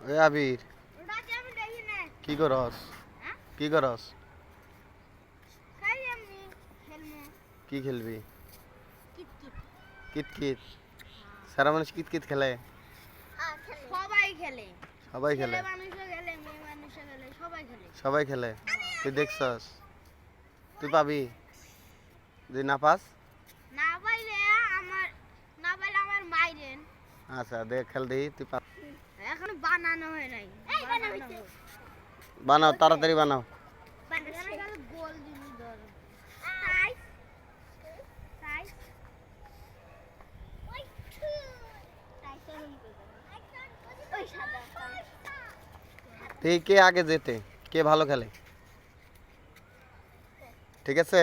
ওই আবির কি করস? কি করস? কি খেলবি? কিতকিত। সারা মানুষ কিতকিত খেলে? সবাই খেলে। সবাই খেলে? ছেলে মানুষও খেলে, মেয়ে মানুষও খেলে, সবাই খেলে। সবাই খেলে? তুই দেখছস? তুই পাবি? যদি না পাস? না পাইলে আমার মাইরেন। আচ্ছা দেখ খেল দেখি তুই পা। এখনো বানানো হয় নাই। বানাও তাড়াতাড়ি বানাও। গোল জিনিস ধর। তুই কে আগে যেতে, কে ভালো খেলে, ঠিক আছে?